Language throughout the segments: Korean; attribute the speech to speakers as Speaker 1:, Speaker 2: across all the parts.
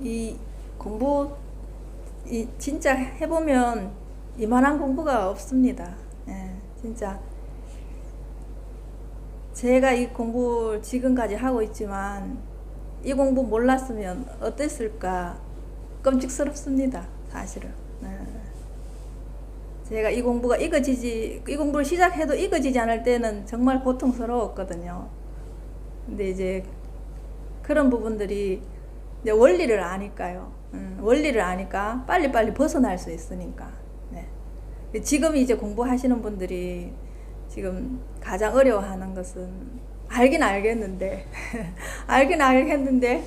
Speaker 1: 이 공부 진짜 해보면 이만한 공부가 없습니다. 예, 진짜 제가 이 공부 지금까지 하고 있지만 이 공부 몰랐으면 어땠을까 끔찍스럽습니다. 사실은. 예. 제가 이 공부를 시작해도 익어지지 않을 때는 정말 고통스러웠거든요. 근데 이제 그런 부분들이 이제 원리를 아니까요. 원리를 아니까 빨리빨리 벗어날 수 있으니까. 네. 지금 이제 공부하시는 분들이 지금 가장 어려워하는 것은 알긴 알겠는데 알긴 알겠는데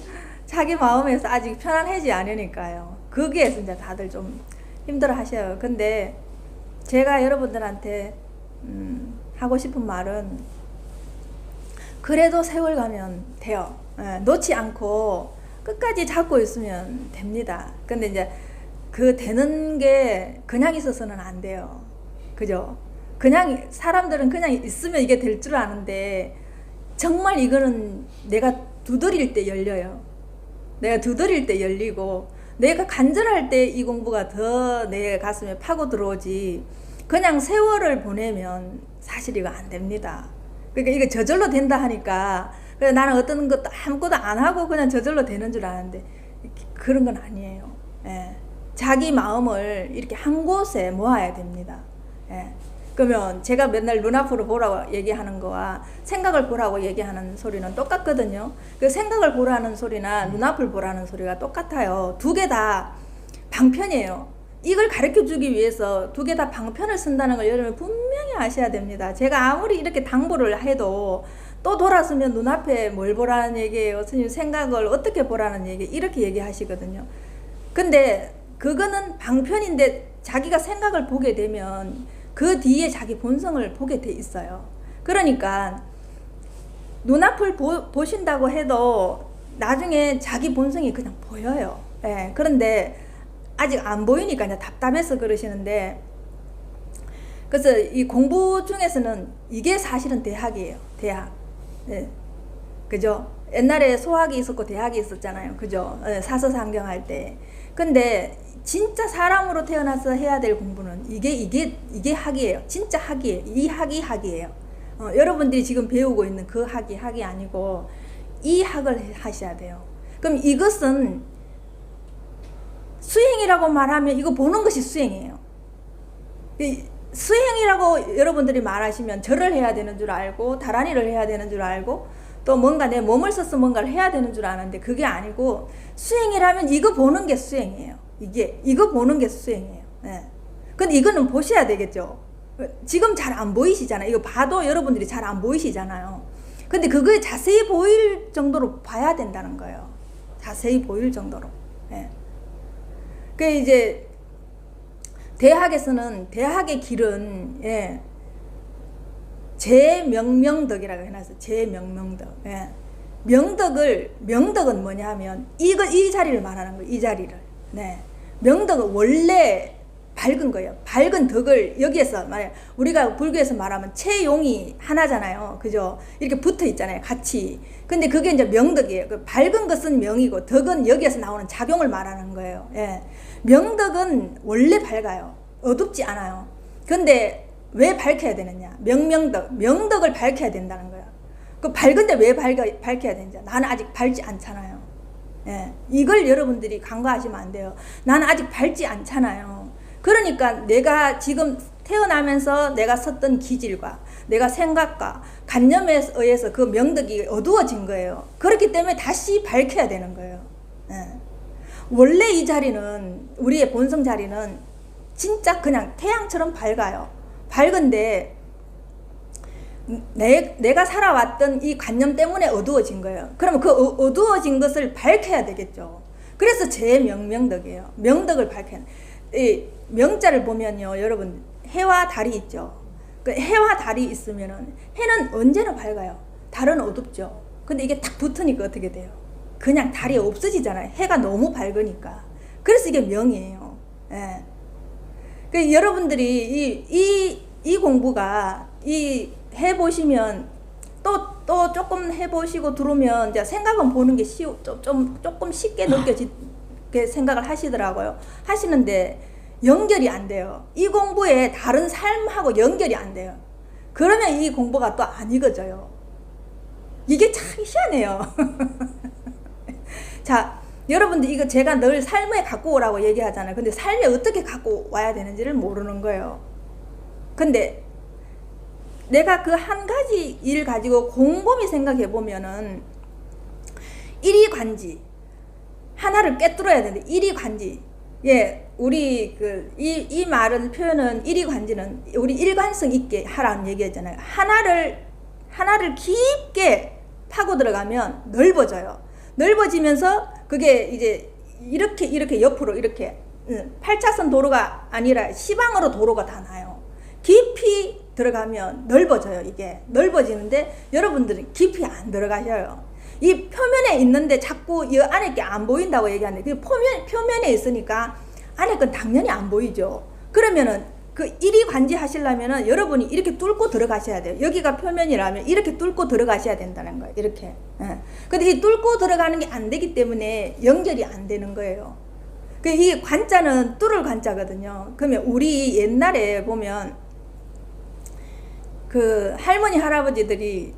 Speaker 1: 자기 마음에서 아직 편안하지 않으니까요. 거기에서 이제 다들 좀 힘들어 하셔요. 근데 제가 여러분들한테 하고 싶은 말은 그래도 세월 가면 돼요. 놓지 않고 끝까지 잡고 있으면 됩니다. 근데 이제 그 되는 게 그냥 있어서는 안 돼요. 그죠? 그냥 사람들은 그냥 있으면 이게 될 줄 아는데 정말 이거는 내가 두드릴 때 열려요. 내가 두드릴 때 열리고 내가 간절할 때 이 공부가 더 내 가슴에 파고 들어오지 그냥 세월을 보내면 사실 이거 안 됩니다. 그러니까 이게 저절로 된다 하니까 그래서 나는 어떤 것도 아무것도 안 하고 그냥 저절로 되는 줄 아는데 그런 건 아니에요. 예. 자기 마음을 이렇게 한 곳에 모아야 됩니다. 예. 그러면 제가 맨날 눈앞으로 보라고 얘기하는 거와 생각을 보라고 얘기하는 소리는 똑같거든요. 그 생각을 보라는 소리나 눈앞을 보라는 소리가 똑같아요. 두 개 다 방편이에요. 이걸 가르쳐 주기 위해서 두 개 다 방편을 쓴다는 걸 여러분 분명히 아셔야 됩니다. 제가 아무리 이렇게 당부를 해도 또 돌아서면 눈앞에 뭘 보라는 얘기예요. 스님 생각을 어떻게 보라는 얘기 이렇게 얘기하시거든요. 근데 그거는 방편인데 자기가 생각을 보게 되면 그 뒤에 자기 본성을 보게 돼 있어요. 그러니까 눈앞을 보신다고 해도 나중에 자기 본성이 그냥 보여요. 예, 그런데 아직 안 보이니까 이제 답답해서 그러시는데 그래서 이 공부 중에서는 이게 사실은 대학이에요. 대학. 예. 그죠? 옛날에 소학이 있었고 대학이 있었잖아요. 그죠? 예, 사서상경 할 때. 근데 진짜 사람으로 태어나서 해야 될 공부는 이게 학이에요. 진짜 학이에요. 이 학이 학이에요. 여러분들이 지금 배우고 있는 그 학이 아니고 이 학을 하셔야 돼요. 그럼 이것은 수행이라고 말하면 이거 보는 것이 수행이에요. 수행이라고 여러분들이 말하시면 절을 해야 되는 줄 알고 다란이를 해야 되는 줄 알고 또 뭔가 내 몸을 써서 뭔가를 해야 되는 줄 아는데 그게 아니고 수행이라면 이거 보는 게 수행이에요. 이거 보는 게 수행이에요. 예. 근데 이거는 보셔야 되겠죠. 지금 잘 안 보이시잖아요. 이거 봐도 여러분들이 잘 안 보이시잖아요. 근데 그거에 자세히 보일 정도로 봐야 된다는 거예요. 자세히 보일 정도로. 예. 그 이제 대학에서는 대학의 길은 예, 제명명덕이라고 해놨어요. 제명명덕. 예. 명덕은 뭐냐 하면 이 자리를 말하는 거예요. 이 자리를. 네. 명덕은 원래 밝은 거예요. 밝은 덕을 여기에서 말해 우리가 불교에서 말하면 채용이 하나잖아요. 그죠? 이렇게 붙어 있잖아요. 같이. 근데 그게 이제 명덕이에요. 그 밝은 것은 명이고 덕은 여기에서 나오는 작용을 말하는 거예요. 예. 명덕은 원래 밝아요. 어둡지 않아요. 근데 왜 밝혀야 되느냐? 명덕을 밝혀야 된다는 거예요. 그 밝은데 왜 밝혀야 되는지. 나는 아직 밝지 않잖아요. 예. 이걸 여러분들이 간과하시면 안 돼요. 나는 아직 밝지 않잖아요. 그러니까 내가 지금 태어나면서 내가 섰던 기질과 내가 생각과 관념에 의해서 그 명덕이 어두워진 거예요. 그렇기 때문에 다시 밝혀야 되는 거예요. 예. 원래 이 자리는 우리의 본성 자리는 진짜 그냥 태양처럼 밝아요. 밝은데 내가 살아왔던 이 관념 때문에 어두워진 거예요. 그러면 그 어두워진 것을 밝혀야 되겠죠. 그래서 제명명덕이에요. 명덕을 밝혀야 이 명자를 보면요, 여러분 해와 달이 있죠. 그 해와 달이 있으면은 해는 언제나 밝아요. 달은 어둡죠. 근데 이게 딱 붙으니까 어떻게 돼요? 그냥 달이 없어지잖아요. 해가 너무 밝으니까. 그래서 이게 명이에요. 예. 그 여러분들이 이 공부가 해보시면 또 조금 해보시고 들어오면 이제 생각은 보는 게 조금 쉽게 그렇게 생각을 하시더라고요. 하시는데 연결이 안 돼요. 이 공부에 다른 삶하고 연결이 안 돼요. 그러면 이 공부가 또 안 읽어져요. 이게 참 희한해요. 자, 여러분들 이거 제가 늘 삶에 갖고 오라고 얘기하잖아요. 근데 삶에 어떻게 갖고 와야 되는지를 모르는 거예요. 근데 내가 그 한 가지 일 가지고 곰곰이 생각해 보면은 일이관지 하나를 꿰뚫어야 되는데, 일이관지, 예, 우리 이 말을 표현은, 일이관지는 우리 일관성 있게 하라는 얘기했잖아요. 하나를 깊게 파고 들어가면 넓어져요. 넓어지면서 그게 이제 이렇게 옆으로 이렇게 8차선 도로가 아니라 시방으로 도로가 다 나요. 깊이 들어가면 넓어져요. 이게 넓어지는데 여러분들은 깊이 안 들어가셔요. 이 표면에 있는데 자꾸 이 안에 게 안 보인다고 얘기하는데, 그 표면에 있으니까 안에 건 당연히 안 보이죠. 그러면은 그 일이관지 하시려면은 여러분이 이렇게 뚫고 들어가셔야 돼요. 여기가 표면이라면 이렇게 뚫고 들어가셔야 된다는 거예요. 이렇게. 예. 근데 이 뚫고 들어가는 게 안 되기 때문에 연결이 안 되는 거예요. 이 관자는 뚫을 관자거든요. 그러면 우리 옛날에 보면 그 할머니 할아버지들이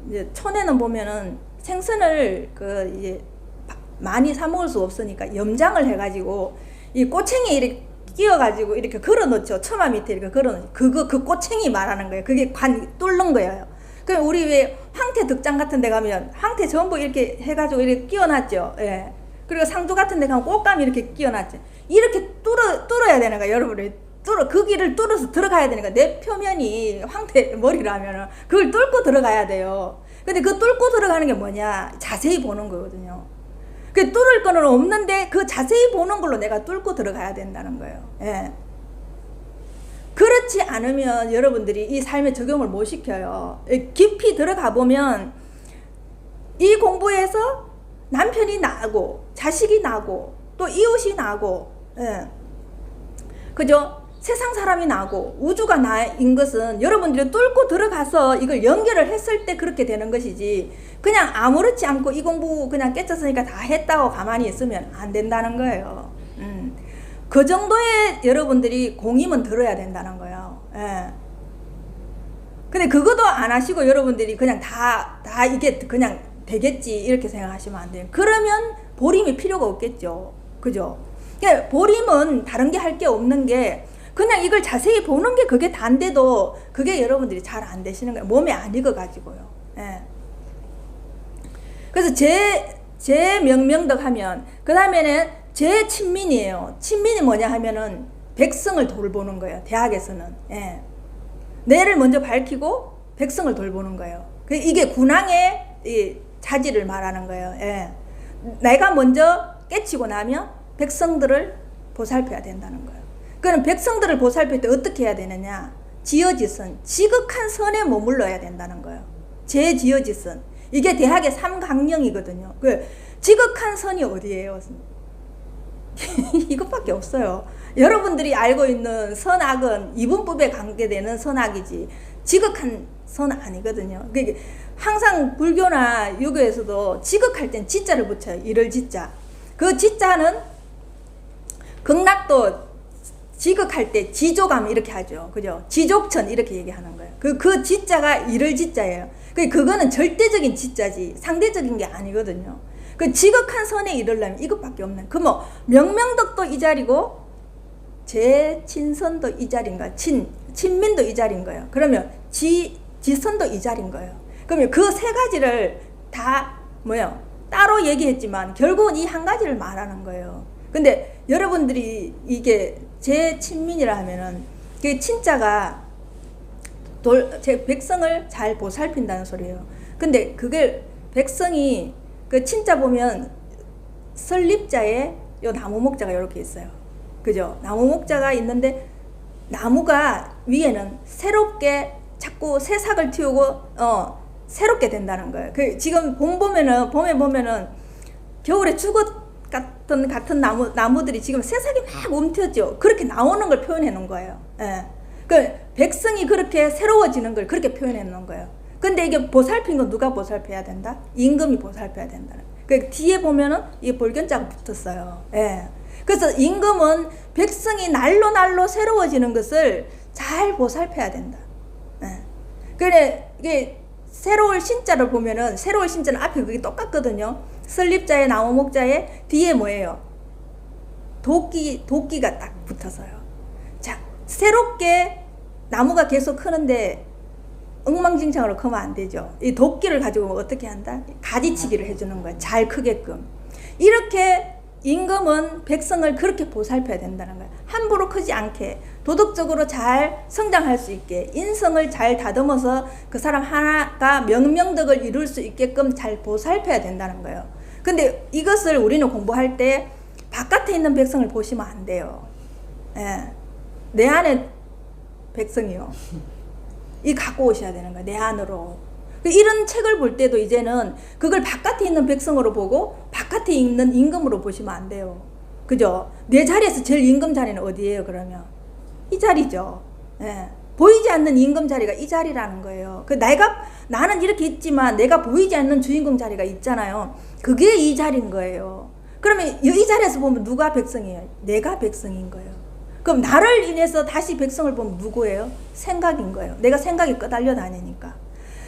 Speaker 1: 이제 촌에는 보면은 생선을 이제 많이 사 먹을 수 없으니까 염장을 해가지고 이 꼬챙이 이렇게 끼워가지고 이렇게 걸어 놓죠. 처마 밑에 이렇게 걸어 놓죠. 그 꼬챙이 말하는 거예요. 그게 뚫는 거예요. 그럼 우리 왜 황태 덕장 같은 데 가면 황태 전부 이렇게 해가지고 이렇게 끼워놨죠. 예. 그리고 상주 같은 데 가면 꽃감 이렇게 끼워놨죠. 이렇게 뚫어야 되는 거예요. 여러분이 그 길을 뚫어서 들어가야 되니까, 내 표면이 황태 머리라면은 그걸 뚫고 들어가야 돼요. 근데 그 뚫고 들어가는 게 뭐냐? 자세히 보는 거거든요. 그 뚫을 거는 없는데 그 자세히 보는 걸로 내가 뚫고 들어가야 된다는 거예요. 예. 그렇지 않으면 여러분들이 이 삶에 적용을 못 시켜요. 깊이 들어가 보면 이 공부에서 남편이 나고 자식이 나고 또 이웃이 나고, 예. 그죠? 세상 사람이 나고 우주가 나인 것은 여러분들이 뚫고 들어가서 이걸 연결을 했을 때 그렇게 되는 것이지, 그냥 아무렇지 않고 이 공부 그냥 깨쳤으니까 다 했다고 가만히 있으면 안 된다는 거예요. 그 정도의 여러분들이 공임은 들어야 된다는 거예요. 예. 근데 그것도 안 하시고 여러분들이 그냥 다 이게 그냥 되겠지 이렇게 생각하시면 안 돼요. 그러면 보림이 필요가 없겠죠. 그죠? 그러니까 보림은 다른 게 할 게 없는 게, 그냥 이걸 자세히 보는 게 그게 단데도 그게 여러분들이 잘 안 되시는 거예요. 몸에 안 익어가지고요. 예. 그래서 제 명명덕 하면, 그 다음에는 제 친민이에요. 친민이 뭐냐 하면은 백성을 돌보는 거예요. 대학에서는. 예. 내를 먼저 밝히고 백성을 돌보는 거예요. 이게 군왕의 이 자질을 말하는 거예요. 예. 내가 먼저 깨치고 나면 백성들을 보살펴야 된다는 거예요. 그럼 백성들을 보살필 때 어떻게 해야 되느냐? 지어지선, 지극한 선에 머물러야 된다는 거예요. 제지어지선. 이게 대학의 3강령이거든요. 그 지극한 선이 어디예요? 이것밖에 없어요. 여러분들이 알고 있는 선악은 이분법에 관계되는 선악이지 지극한 선 아니거든요. 그러니까 항상 불교나 유교에서도 지극할 땐 지자를 붙여요. 이를 지자. 그 지자는 극락도 지극할 때 지조감 이렇게 하죠. 그죠? 지족천 이렇게 얘기하는 거예요. 그 지자가 이를 지자예요. 그거는 절대적인 지자지 상대적인 게 아니거든요. 그 지극한 선에 이르려면 이것밖에 없는, 그 뭐 명명덕도 이 자리고 제친선도 이 자리인가, 친민도 이 자리인 거예요. 그러면 지선도 이 자리인 거예요. 그러면 그 세 가지를 다 뭐예요? 따로 얘기했지만 결국은 이 한 가지를 말하는 거예요. 근데 여러분들이 이게 제 친민이라 하면은 그 친자가 제 백성을 잘 보살핀다는 소리예요. 근데 그게 백성이 그 친자 보면 설립자에 요 나무 목자가 이렇게 있어요. 그죠? 나무 목자가 있는데 나무가 위에는 새롭게 자꾸 새싹을 틔우고 새롭게 된다는 거예요. 지금 봄에 보면은 겨울에 죽었 같은 나무들이 지금 새싹이 막 움트였죠. 그렇게 나오는 걸 표현해 놓은 거예요. 예. 그 백성이 그렇게 새로워지는 걸 그렇게 표현해 놓은 거예요. 근데 이게 보살핀 건 누가 보살펴야 된다? 임금이 보살펴야 된다. 그 뒤에 보면은 이 볼견자가 붙었어요. 예. 그래서 임금은 백성이 날로 날로 새로워지는 것을 잘 보살펴야 된다. 예. 그래 이게 새로울 신자를 보면은 새로울 신자는 앞에 그게 똑같거든요. 설립자에 나무목자에 뒤에 뭐예요? 도끼가 딱 붙어서요. 자, 새롭게 나무가 계속 크는데 엉망진창으로 크면 안 되죠. 이 도끼를 가지고 어떻게 한다? 가지치기를 해주는 거예요. 잘 크게끔. 이렇게 임금은 백성을 그렇게 보살펴야 된다는 거예요. 함부로 크지 않게 도덕적으로 잘 성장할 수 있게 인성을 잘 다듬어서 그 사람 하나가 명명덕을 이룰 수 있게끔 잘 보살펴야 된다는 거예요. 근데 이것을 우리는 공부할 때 바깥에 있는 백성을 보시면 안 돼요. 예. 내 안에 백성이요. 이 갖고 오셔야 되는 거예요. 내 안으로. 이런 책을 볼 때도 이제는 그걸 바깥에 있는 백성으로 보고 바깥에 있는 임금으로 보시면 안 돼요. 그죠? 내 자리에서 제일 임금 자리는 어디예요, 그러면? 이 자리죠. 예. 보이지 않는 임금 자리가 이 자리라는 거예요. 나는 이렇게 있지만 내가 보이지 않는 주인공 자리가 있잖아요. 그게 이 자리인 거예요. 그러면 이 자리에서 보면 누가 백성이에요? 내가 백성인 거예요. 그럼 나를 인해서 다시 백성을 보면 누구예요? 생각인 거예요. 내가 생각이 끄달려 다니니까.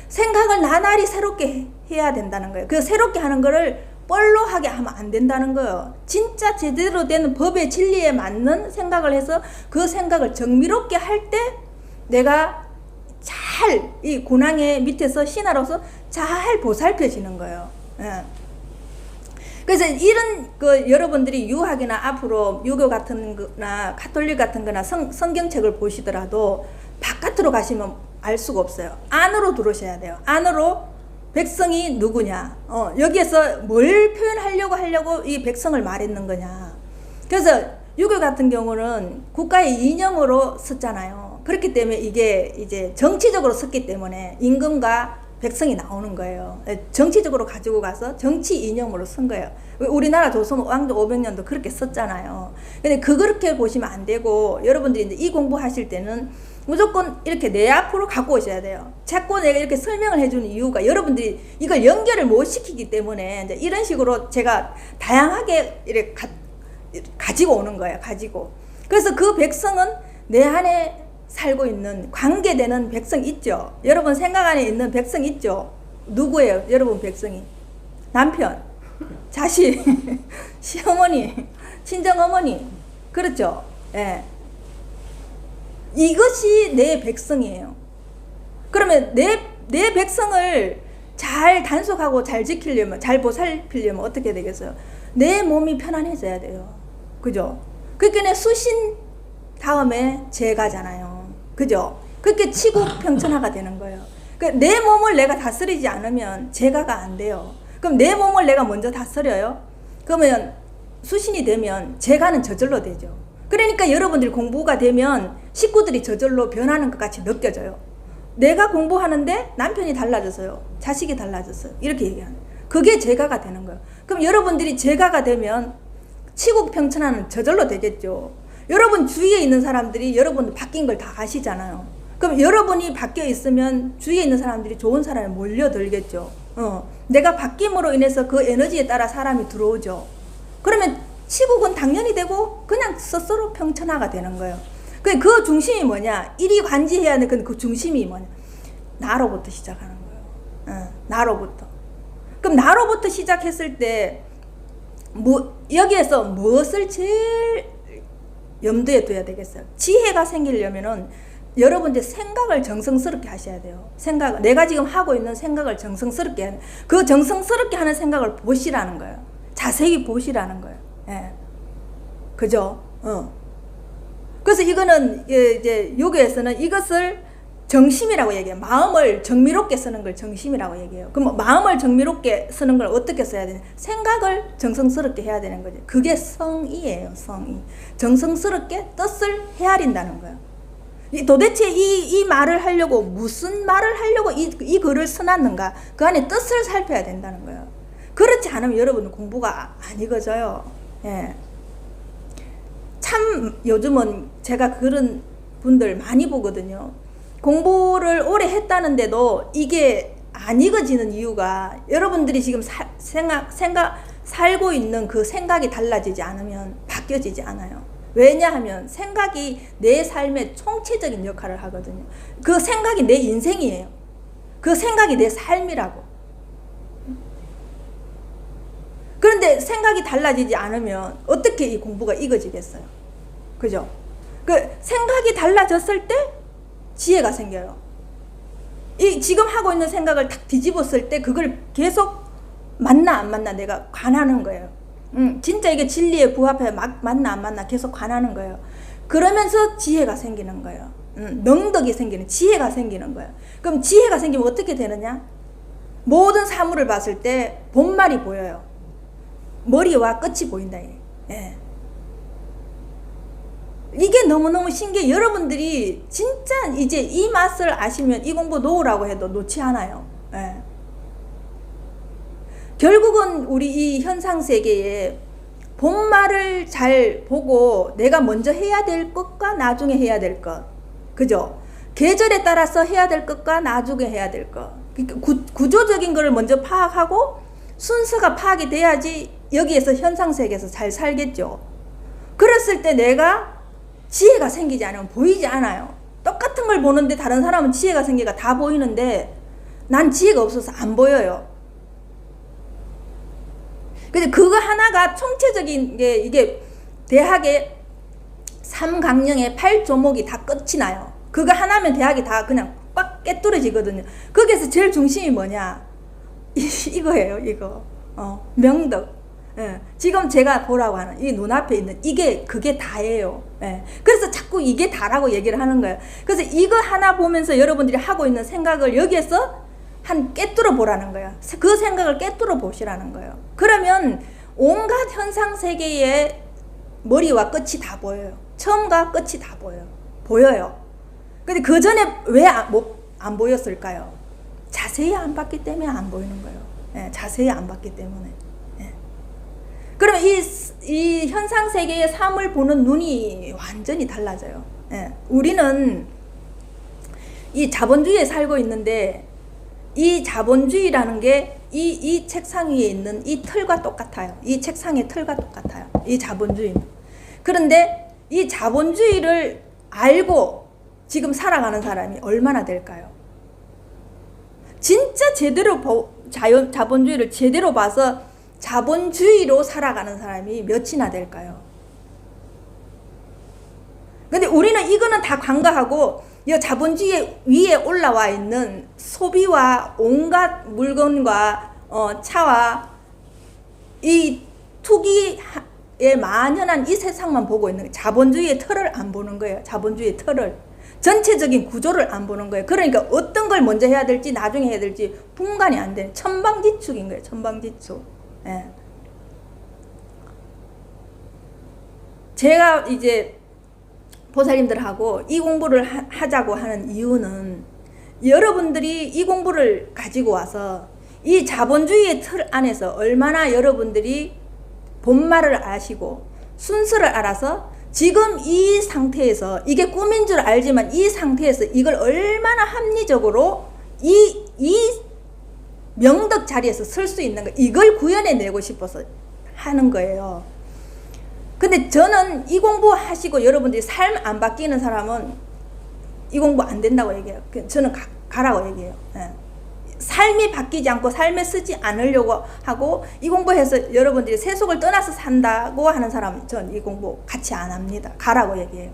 Speaker 1: 생각을 나날이 새롭게 해야 된다는 거예요. 그 새롭게 하는 거를 뻘로하게 하면 안 된다는 거예요. 진짜 제대로 된 법의 진리에 맞는 생각을 해서 그 생각을 정미롭게 할 때 내가 잘 이 고낭의 밑에서 신하로서 잘 보살펴지는 거예요. 예. 그래서 이런 여러분들이 유학이나 앞으로 유교 같은 거나 가톨릭 같은 거나 성경책을 보시더라도 바깥으로 가시면 알 수가 없어요. 안으로 들어오셔야 돼요. 안으로 백성이 누구냐, 여기에서 뭘 표현하려고 이 백성을 말했는 거냐. 그래서 유교 같은 경우는 국가의 이념으로 썼잖아요. 그렇기 때문에 이게 이제 정치적으로 썼기 때문에 임금과 백성이 나오는 거예요. 정치적으로 가지고 가서 정치 이념으로 쓴 거예요. 우리나라 조선 왕조 500년도 그렇게 썼잖아요. 근데 그렇게 보시면 안 되고, 여러분들이 이제 이 공부하실 때는 무조건 이렇게 내 앞으로 갖고 오셔야 돼요. 자꾸 내가 이렇게 설명을 해주는 이유가 여러분들이 이걸 연결을 못 시키기 때문에 이제 이런 식으로 제가 다양하게 이렇게 가지고 오는 거예요. 그래서 그 백성은 내 안에 살고 있는 관계되는 백성 있죠. 여러분 생각 안에 있는 백성 있죠. 누구예요? 여러분 백성이 남편, 자식, 시어머니, 친정어머니, 그렇죠. 예. 이것이 내 백성이에요. 그러면 내 백성을 잘 단속하고 잘 지키려면, 잘 보살피려면 어떻게 되겠어요? 내 몸이 편안해져야 돼요. 그죠? 그러니까 수신 다음에 제가잖아요. 그죠? 그렇게 치국평천하가 되는 거예요. 그러니까 내 몸을 내가 다스리지 않으면 제가가 안 돼요. 그럼 내 몸을 내가 먼저 다스려요? 그러면 수신이 되면 제가는 저절로 되죠. 그러니까 여러분들이 공부가 되면 식구들이 저절로 변하는 것 같이 느껴져요. 내가 공부하는데 남편이 달라졌어요. 자식이 달라졌어요. 이렇게 얘기하는 거예요. 그게 제가가 되는 거예요. 그럼 여러분들이 제가가 되면 치국평천하는 저절로 되겠죠. 여러분 주위에 있는 사람들이 여러분 바뀐 걸 다 아시잖아요. 그럼 여러분이 바뀌어 있으면 주위에 있는 사람들이 좋은 사람에 몰려들겠죠. 내가 바뀜으로 인해서 그 에너지에 따라 사람이 들어오죠. 그러면 치국은 당연히 되고 그냥 스스로 평천화가 되는 거예요. 그 중심이 뭐냐? 이리 관지해야 하는 그 중심이 뭐냐? 나로부터 시작하는 거예요. 나로부터. 그럼 나로부터 시작했을 때 여기에서 무엇을 제일 염두에 둬야 되겠어요? 지혜가 생기려면은 여러분들 생각을 정성스럽게 하셔야 돼요. 내가 지금 하고 있는 생각을 정성스럽게 하는, 그 정성스럽게 하는 생각을 보시라는 거예요. 자세히 보시라는 거예요. 예. 그죠? 그래서 이거는 이제 요교에서는 이것을 정심이라고 얘기해요. 마음을 정미롭게 쓰는 걸 정심이라고 얘기해요. 그럼 마음을 정미롭게 쓰는 걸 어떻게 써야 되냐? 생각을 정성스럽게 해야 되는 거죠. 그게 성의예요. 성의. 정성스럽게 뜻을 헤아린다는 거예요. 도대체 이 말을 하려고 무슨 말을 하려고 이 글을 써놨는가? 그 안에 뜻을 살펴야 된다는 거예요. 그렇지 않으면 여러분은 공부가 안 익어져요. 예. 참 요즘은 제가 그런 분들 많이 보거든요. 공부를 오래 했다는데도 이게 안 익어지는 이유가 여러분들이 지금 살고 있는 그 생각이 달라지지 않으면 바뀌어지지 않아요. 왜냐하면 생각이 내 삶의 총체적인 역할을 하거든요. 그 생각이 내 인생이에요. 그 생각이 내 삶이라고. 그런데 생각이 달라지지 않으면 어떻게 이 공부가 익어지겠어요? 그죠? 그 생각이 달라졌을 때 지혜가 생겨요. 이 지금 하고 있는 생각을 탁 뒤집었을 때 그걸 계속 맞나 안 맞나 내가 관하는 거예요. 진짜 이게 진리에 부합해 맞나 안 맞나 계속 관하는 거예요. 그러면서 지혜가 생기는 거예요. 능덕이 생기는, 지혜가 생기는 거예요. 그럼 지혜가 생기면 어떻게 되느냐? 모든 사물을 봤을 때 본말이 보여요. 머리와 끝이 보인다. 예. 이게 너무너무 신기해. 여러분들이 진짜 이제 이 맛을 아시면 이 공부 놓으라고 해도 놓지 않아요. 예. 결국은 우리 이 현상세계에 본말을 잘 보고 내가 먼저 해야 될 것과 나중에 해야 될 것, 그죠? 계절에 따라서 해야 될 것과 나중에 해야 될 것, 구조적인 것을 먼저 파악하고 순서가 파악이 돼야지 여기에서 현상세계에서 잘 살겠죠. 그랬을 때 내가 지혜가 생기지 않으면 보이지 않아요. 똑같은 걸 보는데 다른 사람은 지혜가 생기가 다 보이는데 난 지혜가 없어서 안 보여요. 근데 그거 하나가 총체적인 게 이게 대학의 3강령의 8조목이 다 끝이 나요. 그거 하나면 대학이 다 그냥 꽉 깨뚫어지거든요. 거기에서 제일 중심이 뭐냐? 이거예요, 이거. 명덕. 예. 지금 제가 보라고 하는 이 눈앞에 있는 이게 그게 다예요. 예. 그래서 자꾸 이게 다라고 얘기를 하는 거예요. 그래서 이거 하나 보면서 여러분들이 하고 있는 생각을 여기에서 한 깨뚫어 보라는 거예요. 그 생각을 깨뚫어 보시라는 거예요. 그러면 온갖 현상 세계의 머리와 끝이 다 보여요. 처음과 끝이 다 보여요. 근데 그 전에 왜 안 보였을까요? 자세히 안 봤기 때문에 안 보이는 거예요. 예, 자세히 안 봤기 때문에. 예. 그러면 이 현상 세계의 삶을 보는 눈이 완전히 달라져요. 예. 우리는 이 자본주의에 살고 있는데 이 자본주의라는 게 이 책상 위에 있는 이 틀과 똑같아요. 이 책상의 틀과 똑같아요. 이 자본주의는. 그런데 이 자본주의를 알고 지금 살아가는 사람이 얼마나 될까요? 진짜 제대로 자본주의를 제대로 봐서 자본주의로 살아가는 사람이 몇이나 될까요? 근데 우리는 이거는 다 간과하고 이 자본주의 위에 올라와 있는 소비와 온갖 물건과 차와 이 투기에 만연한 이 세상만 보고 있는 거예요. 자본주의의 틀을 안 보는 거예요. 자본주의의 틀을. 전체적인 구조를 안 보는 거예요. 그러니까 어떤 걸 먼저 해야 될지 나중에 해야 될지 분간이 안 되는 천방지축인 거예요. 천방지축. 예. 제가 이제 보살님들하고 이 공부를 하자고 하는 이유는 여러분들이 이 공부를 가지고 와서 이 자본주의의 틀 안에서 얼마나 여러분들이 본말을 아시고 순서를 알아서 지금 이 상태에서 이게 꿈인 줄 알지만 이 상태에서 이걸 얼마나 합리적으로 이 명덕 자리에서 설 수 있는 거, 이걸 구현해내고 싶어서 하는 거예요. 근데 저는 이 공부 하시고 여러분들이 삶 안 바뀌는 사람은 이 공부 안 된다고 얘기해요. 저는 가라고 얘기해요. 예. 삶이 바뀌지 않고 삶에 쓰지 않으려고 하고 이 공부해서 여러분들이 세속을 떠나서 산다고 하는 사람은 전 이 공부 같이 안 합니다. 가라고 얘기해요.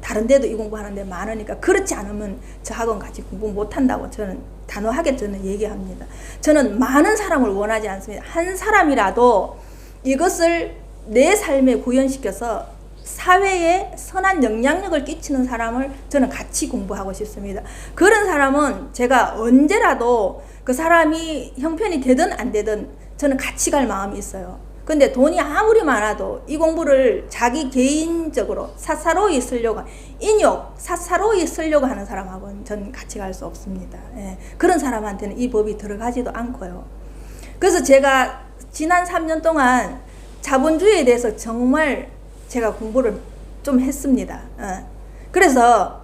Speaker 1: 다른 데도 이 공부하는 데 많으니까 그렇지 않으면 저하고는 같이 공부 못한다고 저는 단호하게 저는 얘기합니다. 저는 많은 사람을 원하지 않습니다. 한 사람이라도 이것을 내 삶에 구현시켜서 사회에 선한 영향력을 끼치는 사람을 저는 같이 공부하고 싶습니다. 그런 사람은 제가 언제라도 그 사람이 형편이 되든 안 되든 저는 같이 갈 마음이 있어요. 근데 돈이 아무리 많아도 이 공부를 자기 개인적으로 사사로이 쓰려고, 인욕, 사사로이 쓰려고 하는 사람하고는 저는 같이 갈 수 없습니다. 예. 그런 사람한테는 이 법이 들어가지도 않고요. 그래서 제가 지난 3년 동안 자본주의에 대해서 정말 제가 공부를 좀 했습니다. 그래서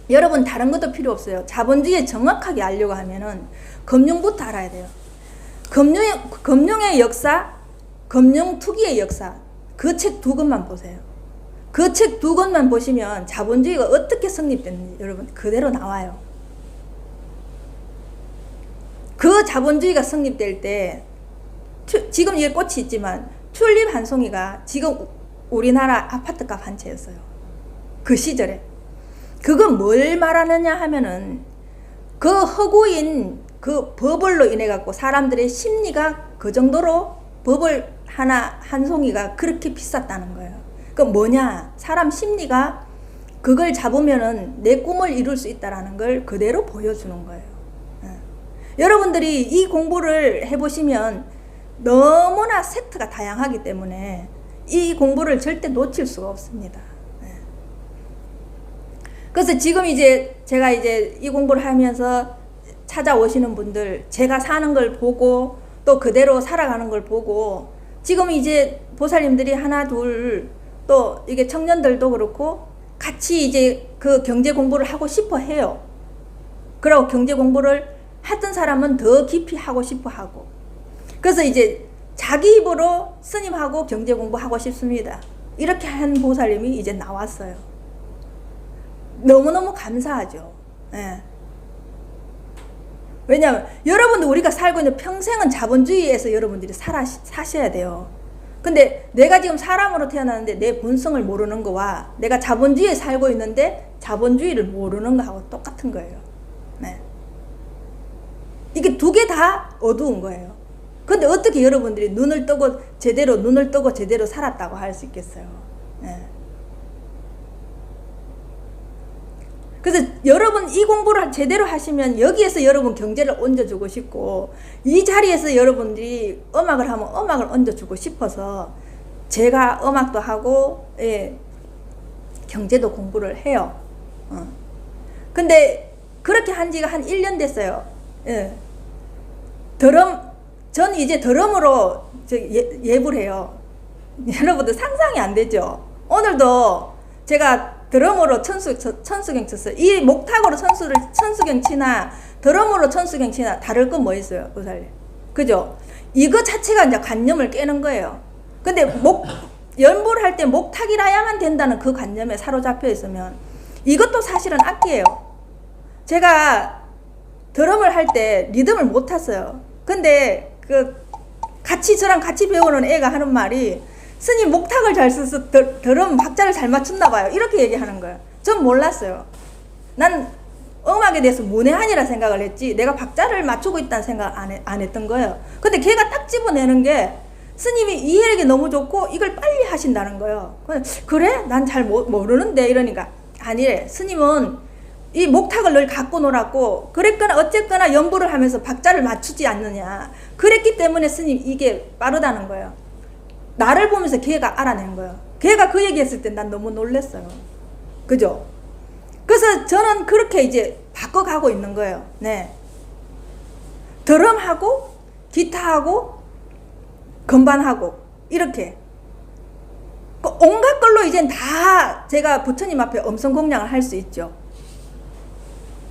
Speaker 1: 여러분 다른 것도 필요 없어요. 자본주의 정확하게 알려고 하면은 금융부터 알아야 돼요. 금융의 역사, 금융 투기의 역사, 그 책 두 권만 보세요. 그 책 두 권만 보시면 자본주의가 어떻게 성립됐는지 여러분 그대로 나와요. 그 자본주의가 성립될 때 지금 이게 꽃이 있지만 튤립 한 송이가 지금 우리나라 아파트값 한 채였어요. 그 시절에. 그건 뭘 말하느냐 하면은 그 허구인 그 버블로 인해 갖고 사람들의 심리가 그 정도로 버블 하나 한 송이가 그렇게 비쌌다는 거예요. 그 뭐냐? 사람 심리가 그걸 잡으면은 내 꿈을 이룰 수 있다라는 걸 그대로 보여주는 거예요. 여러분들이 이 공부를 해보시면 너무나 섹터가 다양하기 때문에 이 공부를 절대 놓칠 수가 없습니다. 그래서 지금 이제 제가 이제 이 공부를 하면서 찾아오시는 분들, 제가 사는 걸 보고 또 그대로 살아가는 걸 보고 지금 이제 보살님들이 하나 둘 또 이게 청년들도 그렇고 같이 이제 그 경제 공부를 하고 싶어 해요. 그리고 경제 공부를 했던 사람은 더 깊이 하고 싶어 하고. 그래서 이제 자기 입으로 스님하고 경제 공부하고 싶습니다. 이렇게 한 보살님이 이제 나왔어요. 너무너무 감사하죠. 예. 왜냐하면 여러분들 우리가 살고 있는 평생은 자본주의에서 여러분들이 사셔야 돼요. 근데 내가 지금 사람으로 태어났는데 내 본성을 모르는 거와 내가 자본주의에 살고 있는데 자본주의를 모르는 거하고 똑같은 거예요. 네. 이게 두 개 다 어두운 거예요. 근데 어떻게 여러분들이 눈을 뜨고 제대로 살았다고 할 수 있겠어요. 네. 그래서 여러분 이 공부를 제대로 하시면 여기에서 여러분 경제를 얹어주고 싶고 이 자리에서 여러분들이 음악을 하면 음악을 얹어주고 싶어서 제가 음악도 하고 예, 경제도 공부를 해요. 근데 그렇게 한 지가 한 1년 됐어요. 예. 전 이제 드럼으로 예불 해요. 여러분들 상상이 안 되죠? 오늘도 제가 드럼으로 천수경 쳤어요. 이 목탁으로 천수경 치나 드럼으로 천수경 치나 다를 건 뭐 있어요? 보살님. 그죠? 이거 자체가 이제 관념을 깨는 거예요. 근데 연보를 할 때 목탁이라야만 된다는 그 관념에 사로잡혀 있으면 이것도 사실은 악기예요. 제가 드럼을 할 때 리듬을 못 탔어요. 근데 저랑 같이 배우는 애가 하는 말이 스님 목탁을 잘 써서 드럼 박자를 잘 맞췄나 봐요. 이렇게 얘기하는 거예요. 전 몰랐어요. 난 음악에 대해서 문외한이라 생각을 했지 내가 박자를 맞추고 있다는 생각 안 했던 거예요. 근데 걔가 딱 집어내는 게 스님이 이해력이 너무 좋고 이걸 빨리 하신다는 거예요. 그래? 난 잘 모르는데 이러니까 아니래. 스님은 이 목탁을 늘 갖고 놀았고 그랬거나 어쨌거나 연부를 하면서 박자를 맞추지 않느냐. 그랬기 때문에 스님 이게 빠르다는 거예요. 나를 보면서 걔가 알아낸 거예요. 걔가 그 얘기했을 때 난 너무 놀랐어요. 그죠? 그래서 저는 그렇게 이제 바꿔가고 있는 거예요. 네. 드럼하고 기타하고 건반하고 이렇게 온갖 걸로 이젠 다 제가 부처님 앞에 엄성 공양을 할 수 있죠.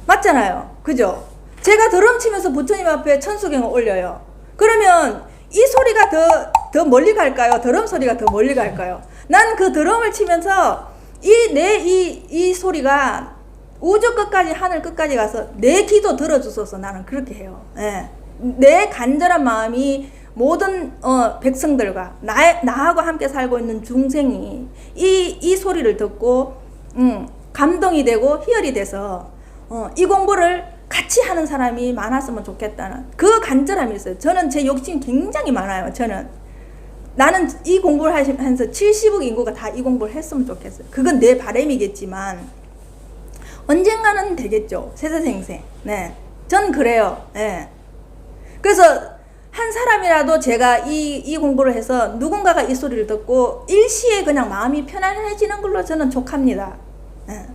Speaker 1: 맞잖아요. 그죠? 제가 드럼 치면서 부처님 앞에 천수경을 올려요. 그러면 이 소리가 더 멀리 갈까요? 드럼 소리가 더 멀리 갈까요? 난 그 드럼을 치면서 이 소리가 우주 끝까지 하늘 끝까지 가서 내 기도 들어주소서 나는 그렇게 해요. 예. 내 간절한 마음이 모든 백성들과 나하고 함께 살고 있는 중생이 이 소리를 듣고 감동이 되고 희열이 돼서 이 공부를 같이 하는 사람이 많았으면 좋겠다는 그 간절함이 있어요. 저는 제 욕심이 굉장히 많아요. 나는 이 공부를 하면서 70억 인구가 다 이 공부를 했으면 좋겠어요. 그건 내 바람이겠지만 언젠가는 되겠죠. 세세생생. 네, 전 그래요. 네. 그래서 한 사람이라도 제가 이 공부를 해서 누군가가 이 소리를 듣고 일시에 그냥 마음이 편안해지는 걸로 저는 족합니다. 네.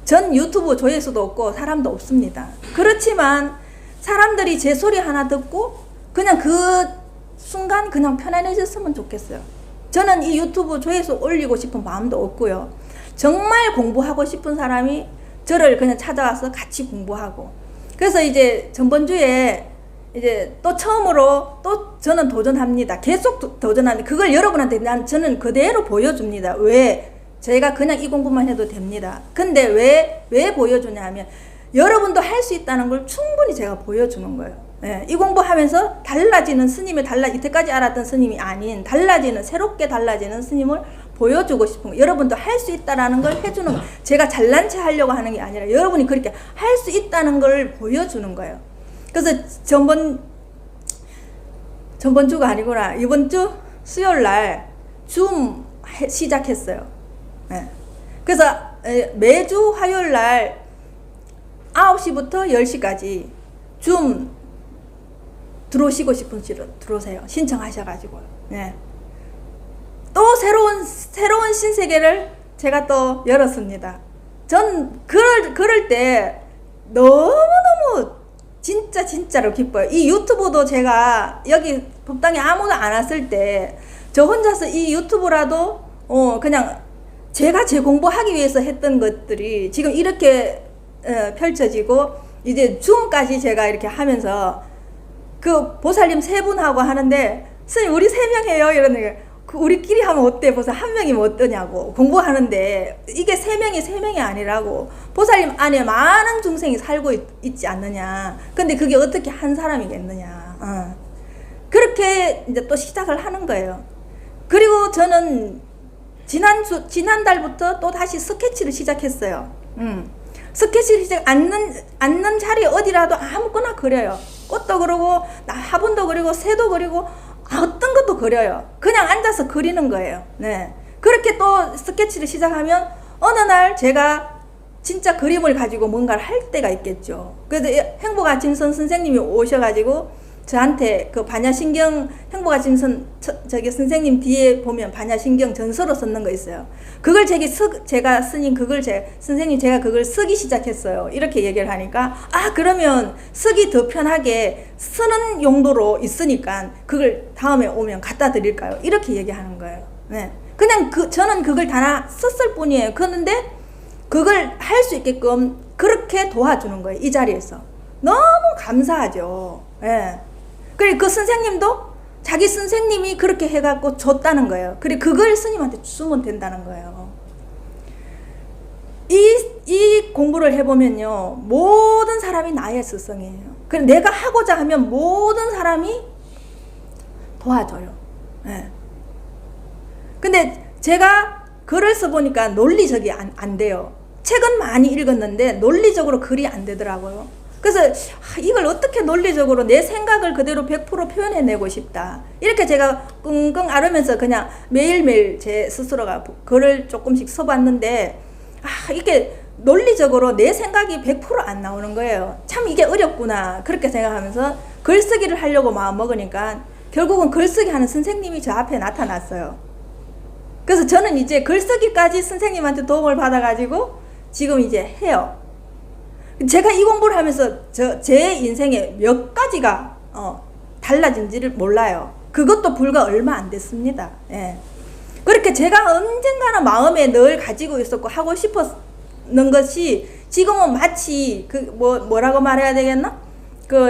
Speaker 1: 전 유튜브 조회수도 없고 사람도 없습니다. 그렇지만 사람들이 제 소리 하나 듣고 그냥 그 순간 그냥 편안해졌으면 좋겠어요. 저는 이 유튜브 조회수 올리고 싶은 마음도 없고요. 정말 공부하고 싶은 사람이 저를 그냥 찾아와서 같이 공부하고. 그래서 이제 전번주에 이제 또 처음으로 또 저는 도전합니다. 계속 도전합니다. 그걸 여러분한테 저는 그대로 보여줍니다. 왜? 제가 그냥 이 공부만 해도 됩니다. 근데 왜 보여주냐 하면 여러분도 할 수 있다는 걸 충분히 제가 보여주는 거예요. 예, 이 공부하면서 달라지는 스님을 이때까지 알았던 스님이 아닌 달라지는, 새롭게 달라지는 스님을 보여주고 싶은 거예요. 여러분도 할 수 있다라는 걸 해주는 거예요. 제가 잘난 체 하려고 하는 게 아니라 여러분이 그렇게 할 수 있다는 걸 보여주는 거예요. 그래서 전번주가 아니구나. 이번 주 수요일 날 줌 시작했어요. 예. 그래서 매주 화요일 날 9시부터 10시까지 줌 들어오시고 싶은 분들 들어오세요. 신청하셔가지고. 예. 또 새로운 신세계를 제가 또 열었습니다. 전 그럴 때 너무너무 진짜로 기뻐요. 이 유튜브도 제가 여기 법당에 아무도 안 왔을 때 저 혼자서 이 유튜브라도 그냥 제가 제 공부하기 위해서 했던 것들이 지금 이렇게 펼쳐지고 이제 줌까지 제가 이렇게 하면서 그 보살님 3분하고 하는데 스님 우리 3명 해요 이러는 게 우리끼리 하면 어때? 보살 한 명이면 어떠냐고. 공부하는데 이게 3명이 아니라고. 보살님 안에 많은 중생이 살고 있지 않느냐. 근데 그게 어떻게 한 사람이겠느냐. 그렇게 이제 또 시작을 하는 거예요. 그리고 저는 지난달부터 또 다시 스케치를 시작했어요. 스케치를 앉는 자리 어디라도 아무거나 그려요. 꽃도 그리고 화분도 그리고 새도 그리고 어떤 것도 그려요. 그냥 앉아서 그리는 거예요. 네. 그렇게 또 스케치를 시작하면 어느 날 제가 진짜 그림을 가지고 뭔가를 할 때가 있겠죠. 그래서 행복아침선 선생님이 오셔가지고 저한테 그 반야신경 행복아침선 저기 선생님 뒤에 보면 반야신경 전서로 썼는 거 있어요. 그걸 제가 스님 선생님 제가 그걸 쓰기 시작했어요. 이렇게 얘기를 하니까 그러면 쓰기 더 편하게 쓰는 용도로 있으니까 그걸 다음에 오면 갖다 드릴까요? 이렇게 얘기하는 거예요. 네. 그냥 저는 그걸 다 썼을 뿐이에요. 그런데 그걸 할 수 있게끔 그렇게 도와주는 거예요. 이 자리에서. 너무 감사하죠. 예. 그리고 그 선생님도 자기 선생님이 그렇게 해갖고 줬다는 거예요. 그리고 그걸 스님한테 주면 된다는 거예요. 이 공부를 해보면요. 모든 사람이 나의 스승이에요. 그래서 내가 하고자 하면 모든 사람이 도와줘요. 예. 근데 제가 글을 써보니까 논리적이 안 돼요. 책은 많이 읽었는데 논리적으로 글이 안 되더라고요. 그래서 이걸 어떻게 논리적으로 내 생각을 그대로 100% 표현해내고 싶다. 이렇게 제가 끙끙 앓으면서 그냥 매일매일 제 스스로가 글을 조금씩 써봤는데 이게 논리적으로 내 생각이 100% 안 나오는 거예요. 참 이게 어렵구나 그렇게 생각하면서 글쓰기를 하려고 마음먹으니까 결국은 글쓰기 하는 선생님이 저 앞에 나타났어요. 그래서 저는 이제 글쓰기까지 선생님한테 도움을 받아가지고 지금 이제 해요. 제가 이 공부를 하면서 제 인생에 몇 가지가 달라진지를 몰라요. 그것도 불과 얼마 안 됐습니다. 예. 그렇게 제가 언젠가는 마음에 늘 가지고 있었고 하고 싶었는 것이 지금은 마치 뭐라고 말해야 되겠나?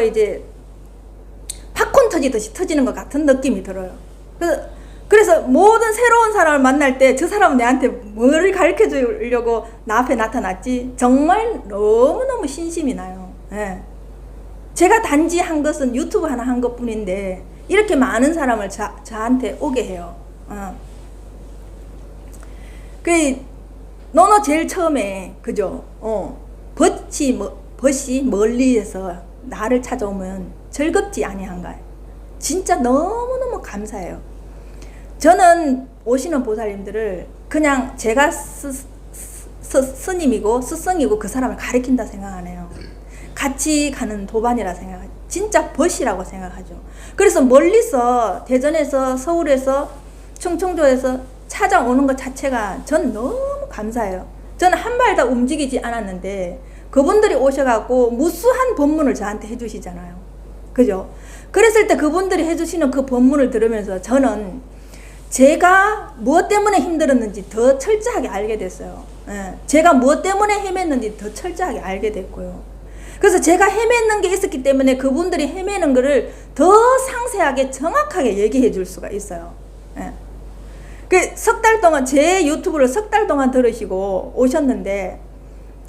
Speaker 1: 이제 팝콘 터지듯이 터지는 것 같은 느낌이 들어요. 그래서 모든 새로운 사람을 만날 때 저 사람은 내한테 뭐를 가르쳐 주려고 나 앞에 나타났지 정말 너무너무 신심이 나요. 예. 제가 단지 한 것은 유튜브 하나 한 것 뿐인데 이렇게 많은 사람을 저한테 오게 해요. 너는 제일 처음에 그죠? 벗이 멀리에서 나를 찾아오면 즐겁지 아니한가? 진짜 너무너무 감사해요. 저는 오시는 보살님들을 그냥 제가 스님이고 스승이고 그 사람을 가르친다 생각하네요. 같이 가는 도반이라 생각하죠. 진짜 벗이라고 생각하죠. 그래서 멀리서 대전에서 서울에서 충청도에서 찾아오는 것 자체가 전 너무 감사해요. 저는 한 발 다 움직이지 않았는데 그분들이 오셔갖고 무수한 법문을 저한테 해주시잖아요. 그죠? 그랬을 때 그분들이 해주시는 그 법문을 들으면서 저는 제가 무엇 때문에 힘들었는지 더 철저하게 알게 됐어요. 예. 제가 무엇 때문에 헤맸는지 더 철저하게 알게 됐고요. 그래서 제가 헤맸는 게 있었기 때문에 그분들이 헤매는 거를 더 상세하게 정확하게 얘기해 줄 수가 있어요. 예. 그 석 달 동안 제 유튜브를 석 달 동안 들으시고 오셨는데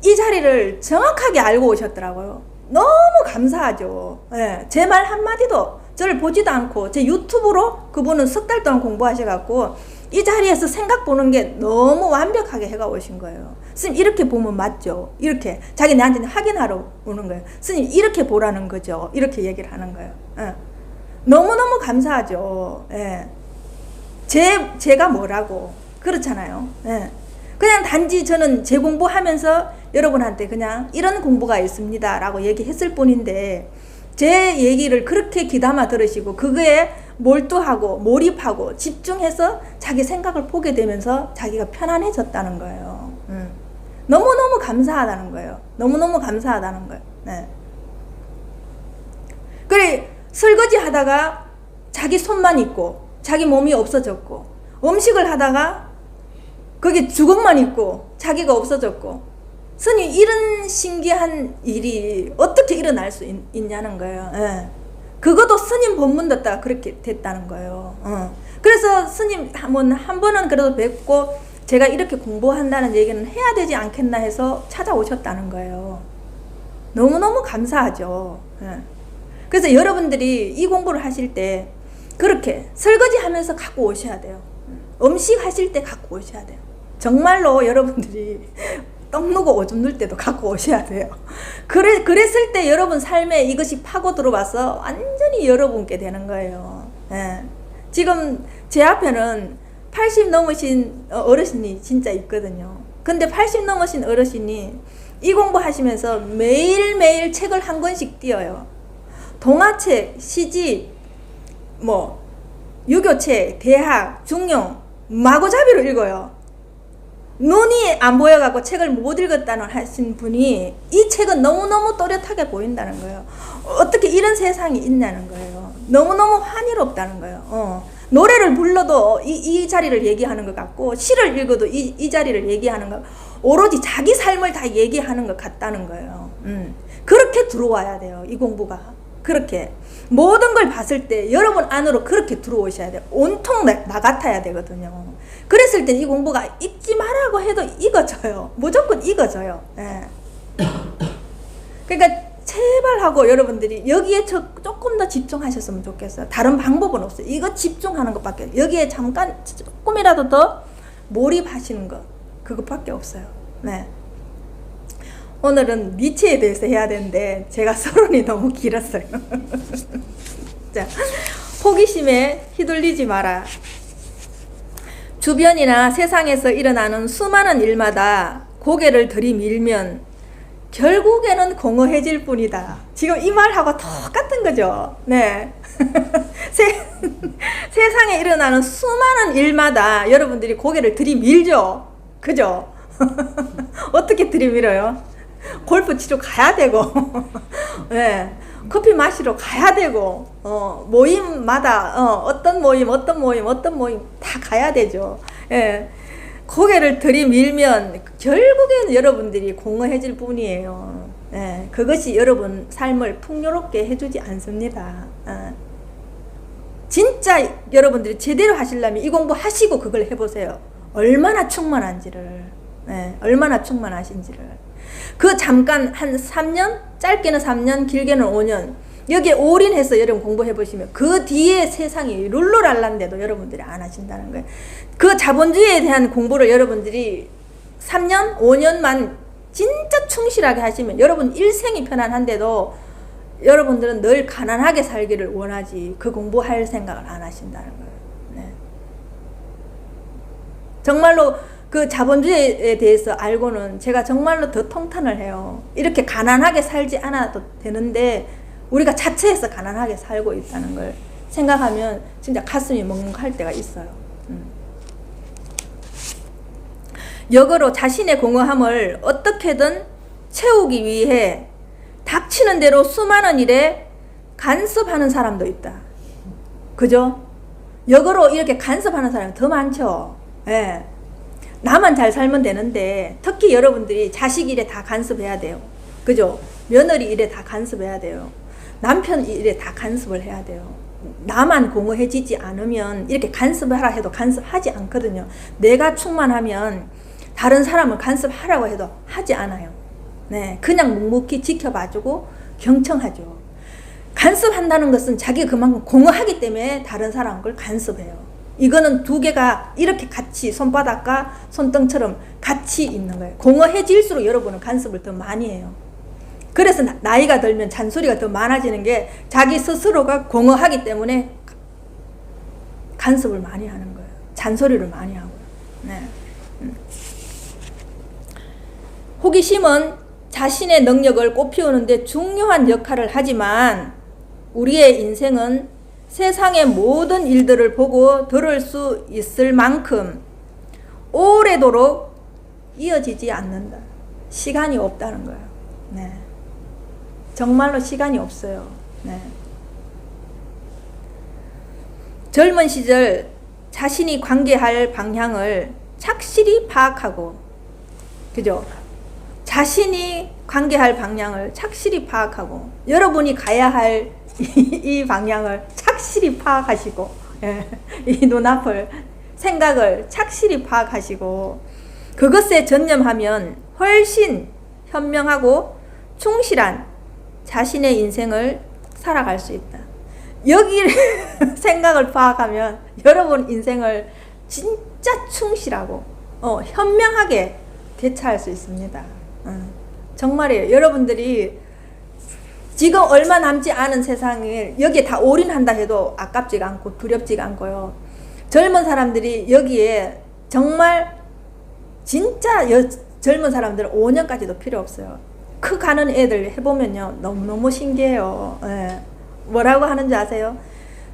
Speaker 1: 이 자리를 정확하게 알고 오셨더라고요. 너무 감사하죠. 예. 제 말 한마디도 저를 보지도 않고 제 유튜브로 그분은 석 달 동안 공부하셔갖고 이 자리에서 생각 보는 게 너무 완벽하게 해가 오신 거예요. 스님 이렇게 보면 맞죠? 이렇게 자기 나한테 확인하러 오는 거예요. 스님 이렇게 보라는 거죠? 이렇게 얘기를 하는 거예요. 예. 너무너무 감사하죠. 예. 제가 뭐라고 그렇잖아요. 예. 그냥 단지 저는 제 공부하면서 여러분한테 그냥 이런 공부가 있습니다 라고 얘기했을 뿐인데 제 얘기를 그렇게 귀담아 들으시고 그거에 몰두하고 몰입하고 집중해서 자기 생각을 보게 되면서 자기가 편안해졌다는 거예요. 너무너무 감사하다는 거예요. 너무너무 감사하다는 거예요. 네. 그래 설거지 하다가 자기 손만 있고 자기 몸이 없어졌고 음식을 하다가 거기 주걱만 있고 자기가 없어졌고 스님 이런 신기한 일이 어떻게 일어날 수 있냐는 거예요. 예. 그것도 스님 법문 듣다가 그렇게 됐다는 거예요. 그래서 스님 한 번은 그래도 뵙고 제가 이렇게 공부한다는 얘기는 해야 되지 않겠나 해서 찾아오셨다는 거예요. 너무너무 감사하죠. 예. 그래서 여러분들이 이 공부를 하실 때 그렇게 설거지 하면서 갖고 오셔야 돼요. 음식 하실 때 갖고 오셔야 돼요. 정말로 여러분들이 떡 누고 오줌 눌 때도 갖고 오셔야 돼요. 그랬을 때 여러분 삶에 이것이 파고 들어와서 완전히 여러분께 되는 거예요. 예. 지금 제 앞에는 80 넘으신 어르신이 진짜 있거든요. 근데 80 넘으신 어르신이 이 공부하시면서 매일매일 책을 한 권씩 띄어요. 동화책, 시집, 뭐 유교책, 대학, 중용 마구잡이로 읽어요. 눈이 안 보여갖고 책을 못 읽었다는 하신 분이 이 책은 너무너무 또렷하게 보인다는 거예요. 어떻게 이런 세상이 있냐는 거예요. 너무너무 환희롭다는 거예요. 노래를 불러도 이 자리를 얘기하는 것 같고 시를 읽어도 이 자리를 얘기하는 것, 오로지 자기 삶을 다 얘기하는 것 같다는 거예요. 그렇게 들어와야 돼요. 이 공부가. 그렇게 모든 걸 봤을 때 여러분 안으로 그렇게 들어오셔야 돼요. 온통 나 같아야 되거든요. 그랬을 때 이 공부가 읽지 말라고 해도 익어져요. 무조건 익어져요. 예. 그러니까 제발 하고 여러분들이 여기에 조금 더 집중하셨으면 좋겠어요. 다른 방법은 없어요. 이거 집중하는 것밖에, 여기에 잠깐 조금이라도 더 몰입하시는 것, 그것밖에 없어요. 네. 오늘은 니체에 대해서 해야 되는데 제가 서론이 너무 길었어요. 자, 호기심에 휘둘리지 마라. 주변이나 세상에서 일어나는 수많은 일마다 고개를 들이밀면 결국에는 공허해질 뿐이다. 지금 이 말하고 똑같은 거죠. 네. 세상에 일어나는 수많은 일마다 여러분들이 고개를 들이밀죠. 그죠? 어떻게 들이밀어요? 골프 치러 가야 되고, 네. 커피 마시러 가야 되고, 모임마다, 어떤 모임 다 가야 되죠. 예. 고개를 들이밀면 결국엔 여러분들이 공허해질 뿐이에요. 예. 그것이 여러분 삶을 풍요롭게 해주지 않습니다. 진짜 여러분들이 제대로 하시려면 이 공부 하시고 그걸 해보세요. 얼마나 충만한지를, 예. 얼마나 충만하신지를. 그 잠깐 한 3년, 짧게는 3년, 길게는 5년 여기에 올인해서 여러분 공부해 보시면 그 뒤에 세상이 룰루랄란데도 여러분들이 안 하신다는 거예요. 그 자본주의에 대한 공부를 여러분들이 3년, 5년만 진짜 충실하게 하시면 여러분 일생이 편안한데도 여러분들은 늘 가난하게 살기를 원하지 그 공부할 생각을 안 하신다는 거예요. 네. 정말로 그 자본주의에 대해서 알고는 제가 정말로 더 통탄을 해요. 이렇게 가난하게 살지 않아도 되는데 우리가 자체에서 가난하게 살고 있다는 걸 생각하면 진짜 가슴이 멍할 때가 있어요. 역으로 자신의 공허함을 어떻게든 채우기 위해 닥치는 대로 수많은 일에 간섭하는 사람도 있다. 그죠? 역으로 이렇게 간섭하는 사람이 더 많죠. 예. 나만 잘 살면 되는데, 특히 여러분들이 자식 일에 다 간섭해야 돼요. 그죠? 며느리 일에 다 간섭해야 돼요. 남편 일에 다 간섭을 해야 돼요. 나만 공허해지지 않으면 이렇게 간섭하라 해도 간섭하지 않거든요. 내가 충만하면 다른 사람을 간섭하라고 해도 하지 않아요. 네, 그냥 묵묵히 지켜봐주고 경청하죠. 간섭한다는 것은 자기가 그만큼 공허하기 때문에 다른 사람 걸 간섭해요. 이거는 두 개가 이렇게 같이 손바닥과 손등처럼 같이 있는 거예요. 공허해질수록 여러분은 간섭을 더 많이 해요. 그래서 나이가 들면 잔소리가 더 많아지는 게 자기 스스로가 공허하기 때문에 간섭을 많이 하는 거예요. 잔소리를 많이 하고요. 네. 호기심은 자신의 능력을 꽃피우는데 중요한 역할을 하지만 우리의 인생은 세상의 모든 일들을 보고 들을 수 있을 만큼 오래도록 이어지지 않는다. 시간이 없다는 거예요. 네. 정말로 시간이 없어요. 네. 젊은 시절 자신이 관계할 방향을 착실히 파악하고, 그죠? 자신이 관계할 방향을 착실히 파악하고, 여러분이 가야 할 이 방향을 착실히 파악하시고, 예, 이 눈앞을, 생각을 착실히 파악하시고, 그것에 전념하면 훨씬 현명하고 충실한 자신의 인생을 살아갈 수 있다. 여기 생각을 파악하면 여러분 인생을 진짜 충실하고 현명하게 대처할 수 있습니다. 정말이에요. 여러분들이 지금 얼마 남지 않은 세상에 여기에 다 올인한다 해도 아깝지가 않고 두렵지가 않고요. 젊은 사람들이 여기에 정말 진짜 젊은 사람들은 5년까지도 필요 없어요. 크 가는 애들 해보면요 너무너무 신기해요. 예. 뭐라고 하는지 아세요?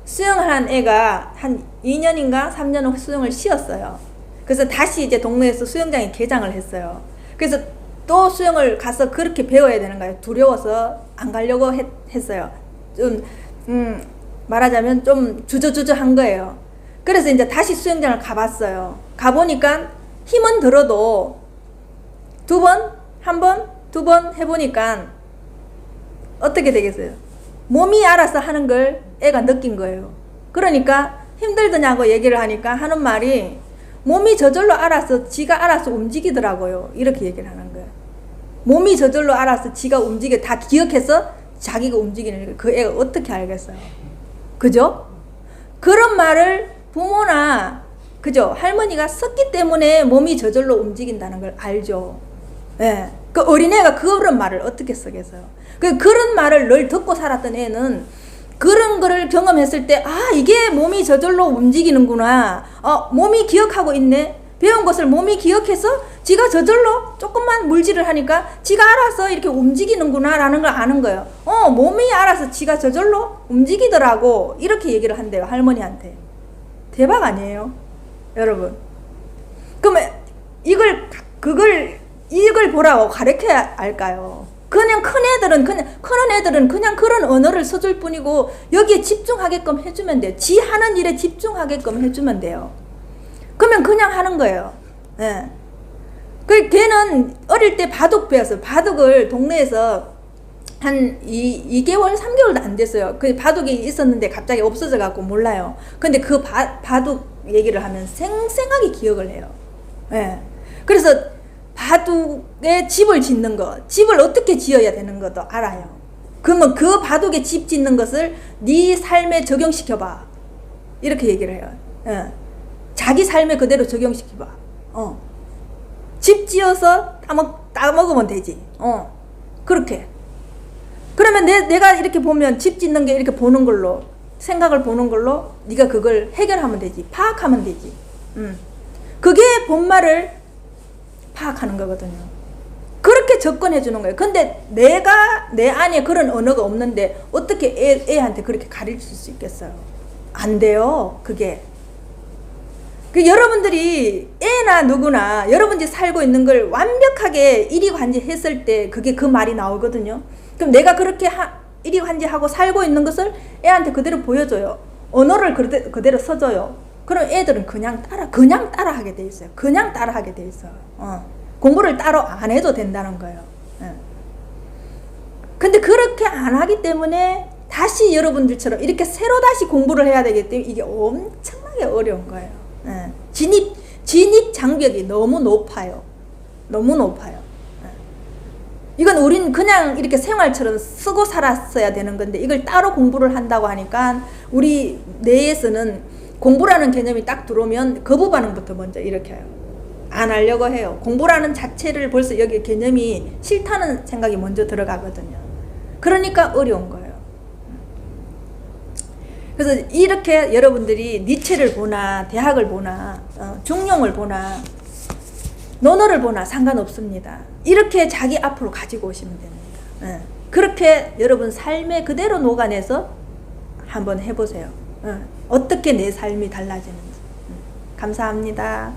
Speaker 1: 수영을 한 애가 한 2년인가 3년 후 수영을 쉬었어요. 그래서 다시 이제 동네에서 수영장에 개장을 했어요. 그래서 또 수영을 가서 그렇게 배워야 되는 거예요. 두려워서 안 가려고 했어요. 좀 말하자면 좀 주저주저한 거예요. 그래서 이제 다시 수영장을 가봤어요. 가보니까 힘은 들어도 두 번, 한 번, 두 번 해보니까 어떻게 되겠어요? 몸이 알아서 하는 걸 애가 느낀 거예요. 그러니까 힘들더냐고 얘기를 하니까 하는 말이 몸이 저절로 알아서 지가 알아서 움직이더라고요. 이렇게 얘기를 하는 거예요. 몸이 저절로 알아서 지가 움직여 다 기억해서 자기가 움직이는 거. 그 애가 어떻게 알겠어요? 그죠? 그런 말을 부모나 그죠? 할머니가 썼기 때문에 몸이 저절로 움직인다는 걸 알죠. 예. 그 어린애가 그런 말을 어떻게 쓰겠어요? 그런 말을 늘 듣고 살았던 애는 그런 거를 경험했을 때, 아, 이게 몸이 저절로 움직이는구나. 몸이 기억하고 있네. 배운 것을 몸이 기억해서 지가 저절로 조금만 물질을 하니까 지가 알아서 이렇게 움직이는구나 라는 걸 아는 거예요. 몸이 알아서 지가 저절로 움직이더라고. 이렇게 얘기를 한대요, 할머니한테. 대박 아니에요? 여러분. 그러면 이걸 보라고 가르쳐야 할까요? 그냥 큰 애들은 그냥 그런 언어를 써줄 뿐이고 여기에 집중하게끔 해주면 돼요. 지 하는 일에 집중하게끔 해주면 돼요. 그러면 그냥 하는 거예요. 예. 걔는 어릴 때 바둑 배웠어요. 바둑을 동네에서 한 2개월, 3개월도 안 됐어요. 그 바둑이 있었는데 갑자기 없어져 갖고 몰라요. 근데 그 바둑 얘기를 하면 생생하게 기억을 해요. 예. 그래서 바둑에 집을 짓는 거, 집을 어떻게 지어야 되는 것도 알아요. 그러면 그 바둑에 집 짓는 것을 네 삶에 적용시켜봐. 이렇게 얘기를 해요. 예. 자기 삶에 그대로 적용시켜봐. 집 지어서 따먹으면 되지. 그렇게. 그러면 내가 이렇게 보면 집 짓는 게 이렇게 보는 걸로, 생각을 보는 걸로 네가 그걸 해결하면 되지. 파악하면 되지. 그게 본말을 파악하는 거거든요. 그렇게 접근해 주는 거예요. 근데 내 안에 그런 언어가 없는데 어떻게 애한테 그렇게 가르칠 수 있겠어요? 안 돼요. 그게. 여러분들이 애나 누구나 여러분들이 살고 있는 걸 완벽하게 일이관지했을 때 그게 그 말이 나오거든요. 그럼 내가 그렇게 일이관지하고 살고 있는 것을 애한테 그대로 보여줘요. 언어를 그대로 써줘요. 그럼 애들은 그냥 따라 하게 돼 있어요. 그냥 따라 하게 돼 있어. 공부를 따로 안 해도 된다는 거예요. 예. 근데 그렇게 안 하기 때문에 다시 여러분들처럼 이렇게 새로 다시 공부를 해야 되기 때문에 이게 엄청나게 어려운 거예요. 예. 진입 장벽이 너무 높아요. 너무 높아요. 예. 이건 우린 그냥 이렇게 생활처럼 쓰고 살았어야 되는 건데 이걸 따로 공부를 한다고 하니까 우리 뇌에서는 공부라는 개념이 딱 들어오면 거부 반응부터 먼저 일으켜요. 안 하려고 해요. 공부라는 자체를 벌써 여기 개념이 싫다는 생각이 먼저 들어가거든요. 그러니까 어려운 거예요. 그래서 이렇게 여러분들이 니체를 보나 대학을 보나 중용을 보나 논어를 보나 상관없습니다. 이렇게 자기 앞으로 가지고 오시면 됩니다. 그렇게 여러분 삶에 그대로 녹아내서 한번 해보세요. 어떻게 내 삶이 달라지는지. 감사합니다.